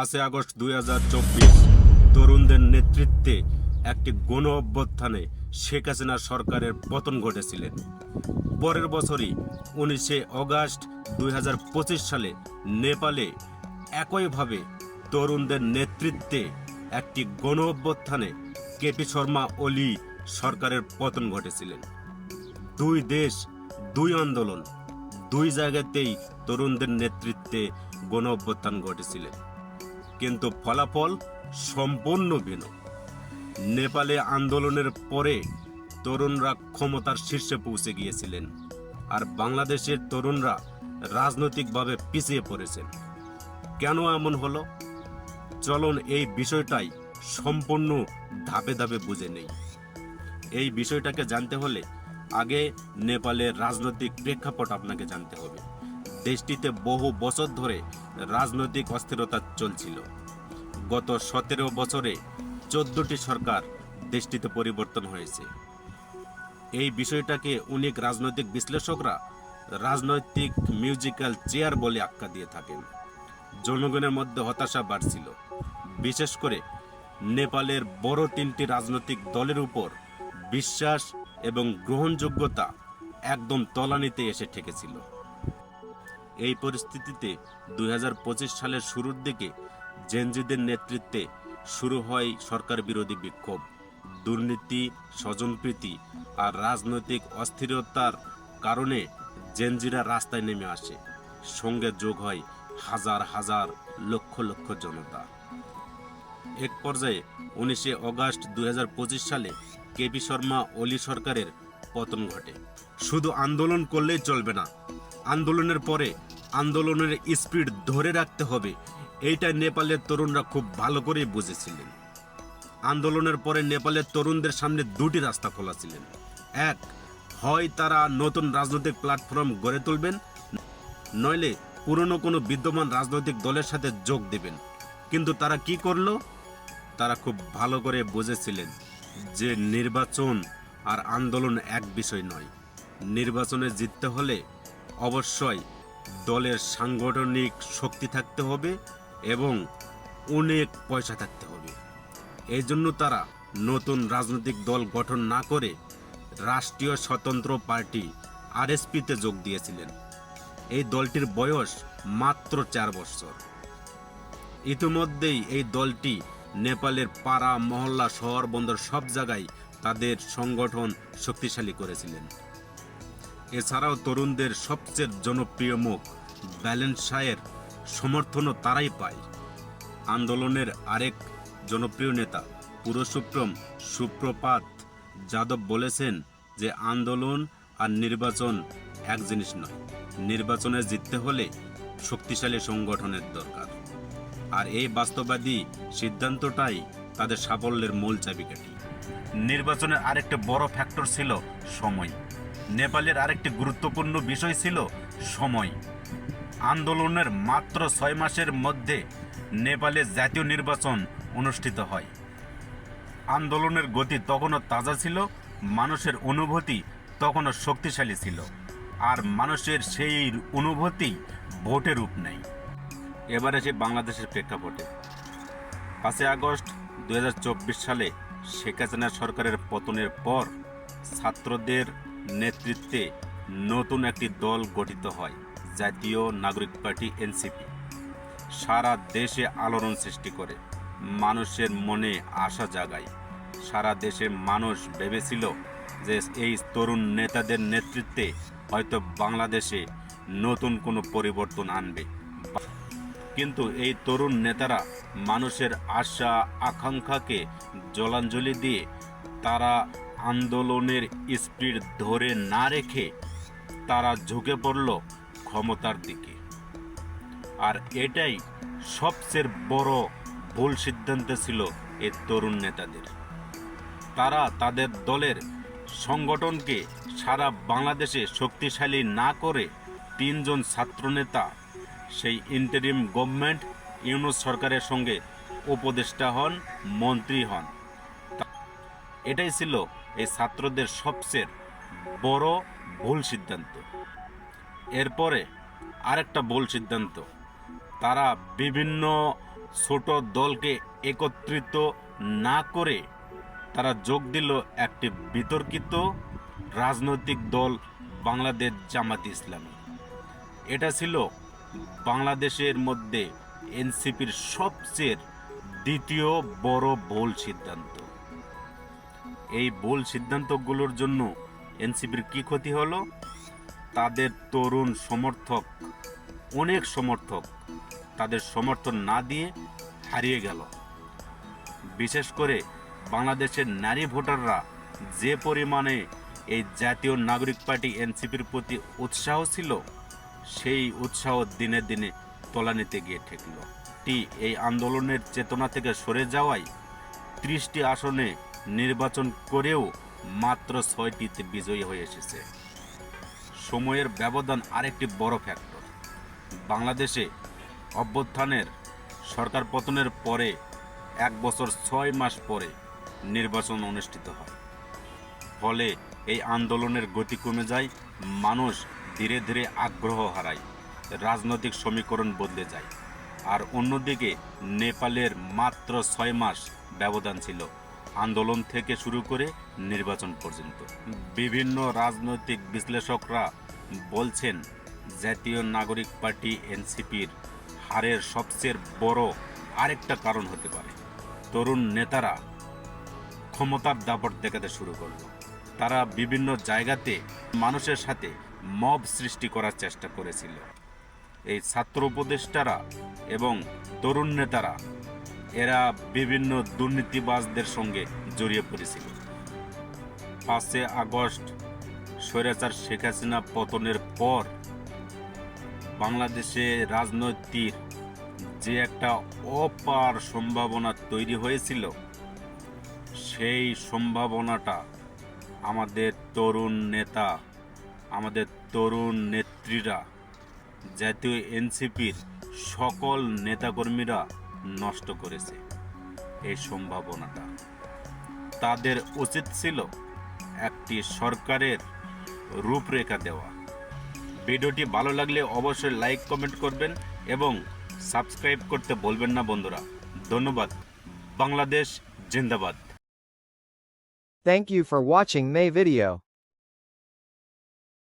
5 August 2024 তরুণদের নেতৃত্বে একটি গণ অভ্যুত্থানে শেখ হাসিনা সরকারের পতন ঘটেছিলেন। পরের বছরই 19 আগস্ট 2025 সালে নেপালে একইভাবে তরুণদের নেতৃত্বে একটি গণ অভ্যুত্থানে কেপি শর্মা ওলি সরকারের পতন ঘটেছিলেন। দুই দেশ, দুই আন্দোলন, দুই জায়গাতেই তরুণদের নেতৃত্বে গণ অভ্যুত্থান ঘটেছিলেন, কিন্তু ফলাফল সম্পূর্ণ ভিন্ন। নেপালে আন্দোলনের পরে তরুণরা ক্ষমতার শীর্ষে পৌঁছে গিয়েছিলেন, আর বাংলাদেশের তরুণরা রাজনৈতিকভাবে পিছিয়ে পড়েছেন। কেন এমন হলো? চলুন এই বিষয়টাই সম্পূর্ণ ধাপে ধাপে বুঝে নেই। এই বিষয়টাকে জানতে হলে আগে নেপালের রাজনৈতিক প্রেক্ষাপট আপনাকে জানতে হবে। দেশটিতে বহু বছর ধরে রাজনৈতিক অস্থিরতা চলছিল। গত 17 বছরে 14টি সরকার দেশটিতে পরিবর্তন হয়েছে। এই বিষয়টাকে অনেক রাজনৈতিক বিশ্লেষকরা রাজনৈতিক মিউজিক্যাল চেয়ার বলে আখ্যা দিয়ে থাকেন। জনগণের মধ্যে হতাশা বাড়ছিল, বিশেষ করে নেপালের বড় 3টি রাজনৈতিক দলের উপর বিশ্বাস এবং গ্রহণযোগ্যতা একদম তলানিতে এসে ঠেকেছিল। এই পরিস্থিতিতে 2025 সালের শুরুর দিকে জেনজিদের নেতৃত্বে শুরু হয় সরকার বিরোধী বিক্ষোভ। দুর্নীতি, স্বজনপ্রীতি আর রাজনৈতিক অস্থিরতার কারণে জেনজিরা রাস্তায় নেমে আসে। সঙ্গে যোগ হয় হাজার হাজার লক্ষ লক্ষ জনতা। এক পর্যায়ে 19 আগস্ট 2025 সালে কেপি শর্মা ওলি সরকারের পতন ঘটে। শুধু আন্দোলন করলেই চলবে না, আন্দোলনের পরে আন্দোলনের স্পিড ধরে রাখতে হবে, এইটা নেপালের তরুণরা খুব ভালো করেই বুঝেছিলেন। আন্দোলনের পরে নেপালের তরুণদের সামনে দুটি রাস্তা খোলা ছিলেন। এক, হয় তারা নতুন রাজনৈতিক প্ল্যাটফর্ম গড়ে তুলবেন, নইলে পুরনো কোনো বিদ্যমান রাজনৈতিক দলের সাথে যোগ দেবেন। কিন্তু তারা কি করলো? তারা খুব ভালো করে বুঝেছিলেন যে নির্বাচন আর আন্দোলন এক বিষয় নয়। নির্বাচনে জিততে হলে অবশ্যই দলের সাংগঠনিক শক্তি থাকতে হবে এবং অনেক পয়সা থাকতে হবে। এই জন্য তারা নতুন রাজনৈতিক দল গঠন না করে রাষ্ট্রীয় স্বতন্ত্র পার্টি আরএসপিতে যোগ দিয়েছিলেন। এই দলটির বয়স মাত্র 4 বছর। ইতিমধ্যেই এই দলটি নেপালের পাড়া, মহল্লা, শহর, বন্দর সব জায়গায় তাদের সংগঠন শক্তিশালী করেছিলেন। এছাড়াও তরুণদের সবচেয়ে জনপ্রিয় মুখ ব্যালেন্স শাহের সমর্থনও তারাই পায়। আন্দোলনের আরেক জনপ্রিয় নেতা পুরুষোত্তম সুপ্রপাত যাদব বলেছেন যে আন্দোলন আর নির্বাচন এক জিনিস নয়। নির্বাচনে জিততে হলে শক্তিশালী সংগঠনের দরকার, আর এই বাস্তববাদী সিদ্ধান্তটাই তাদের সাফল্যের মূল চাবিকাঠি। নির্বাচনের আরেকটা বড় ফ্যাক্টর ছিল সময়। নেপালের আরেকটি গুরুত্বপূর্ণ বিষয় ছিল সময়। আন্দোলনের মাত্র 6 মাসের মধ্যে নেপালে জাতীয় নির্বাচন অনুষ্ঠিত হয়। আন্দোলনের গতি তখনও তাজা ছিল, মানুষের অনুভূতি তখনও শক্তিশালী ছিল, আর মানুষের সেই অনুভূতি ভোটে রূপ নেয়। এবার এসে বাংলাদেশের প্রেক্ষাপটে 5 আগস্ট 2024 সালে শেখ হাসিনা সরকারের পতনের পর ছাত্রদের নেতৃত্বে নতুন একটি দল গঠিত হয়, জাতীয় নাগরিক পার্টি এনসিপি। সারা দেশে আলোড়ন সৃষ্টি করে, মানুষের মনে আশা জাগায়। সারা দেশে মানুষ ভেবেছিল যে এই তরুণ নেতাদের নেতৃত্বে হয়তো বাংলাদেশে নতুন কোনো পরিবর্তন আনবে। কিন্তু এই তরুণ নেতারা মানুষের আশা আকাঙ্ক্ষাকে জলাঞ্জলি দিয়ে তারা আন্দোলনের স্পিড ধরে না রেখে তারা ঝুঁকে পড়ল ক্ষমতার দিকে। আর এটাই সবচেয়ে বড় ভুল সিদ্ধান্ত ছিল এই তরুণ নেতাদের। তারা তাদের দলের সংগঠনকে সারা বাংলাদেশে শক্তিশালী না করে 3 জন ছাত্রনেতা সেই ইন্টারিম গভর্নমেন্ট ইউনূস সরকারের সঙ্গে উপদেষ্টা হন, মন্ত্রী হন। এটাই ছিল এই ছাত্রদের সবচেয়ে বড় ভুল সিদ্ধান্ত। এরপরে আরেকটা ভুল সিদ্ধান্ত, তারা বিভিন্ন ছোট দলকে একত্রিত না করে তারা যোগ দিল একটি বিতর্কিত রাজনৈতিক দল বাংলাদেশ জামাত ইসলামী। এটা ছিল বাংলাদেশের মধ্যে এনসিপির সবচেয়ে দ্বিতীয় বড় ভুল সিদ্ধান্ত। এই ভুল সিদ্ধান্তগুলোর জন্য এনসিপির কি ক্ষতি হলো? তাদের তরুণ সমর্থক, অনেক সমর্থক তাদের সমর্থন না দিয়ে হারিয়ে গেল। বিশেষ করে বাংলাদেশের নারী ভোটাররা যে পরিমাণে এই জাতীয় নাগরিক পার্টি এনসিপির প্রতি উৎসাহ ছিল, সেই উৎসাহ দিনে দিনে তলানিতে গিয়ে ঠেকল। এই আন্দোলনের চেতনা থেকে সরে যাওয়ায় 30টি আসনে নির্বাচন করেও মাত্র 6টিতে বিজয়ী হয়ে এসেছে। সময়ের ব্যবধান আরেকটি বড় ফ্যাক্টর। বাংলাদেশে অভ্যুত্থানের সরকার পতনের পরে 1 বছর 6 মাস পরে নির্বাচন অনুষ্ঠিত হয়। ফলে এই আন্দোলনের গতি কমে যায়, মানুষ ধীরে ধীরে আগ্রহ হারায়, রাজনৈতিক সমীকরণ বদলে যায়। আর অন্যদিকে নেপালের মাত্র 6 মাস ব্যবধান ছিল আন্দোলন থেকে শুরু করে নির্বাচন পর্যন্ত। বিভিন্ন রাজনৈতিক বিশ্লেষকরা বলছেন, জাতীয় নাগরিক পার্টি এনসিপির হারের সবচেয়ে বড় আরেকটা কারণ হতে পারে তরুণ নেতারা ক্ষমতার দাপট দেখাতে শুরু করলো। তারা বিভিন্ন জায়গাতে মানুষের সাথে মব সৃষ্টি করার চেষ্টা করেছিল। এই ছাত্র উপদেষ্টারা এবং তরুণ নেতারা এরা বিভিন্ন দুর্নীতিবাজদের সঙ্গে জড়িয়ে পড়েছিল। 5 আগস্ট স্বৈরাচার শেখ হাসিনা পতনের পর বাংলাদেশে রাজনৈতিক যে একটা অপার সম্ভাবনা তৈরি হয়েছিল, সেই সম্ভাবনাটা আমাদের তরুণ নেতা, আমাদের তরুণ নেত্রীরা, জাতীয় এনসিপির সকল নেতাকর্মীরা নষ্ট করেছে। এই সম্ভাবনাটা তাদের উচিত ছিল একটি সরকারের রূপরেখা দেওয়া। ভিডিওটি ভালো লাগলে অবশ্যই লাইক কমেন্ট করবেন এবং সাবস্ক্রাইব করতে বলবেন না বন্ধুরা। ধন্যবাদ। বাংলাদেশ জিন্দাবাদ। Thank you for watching my video.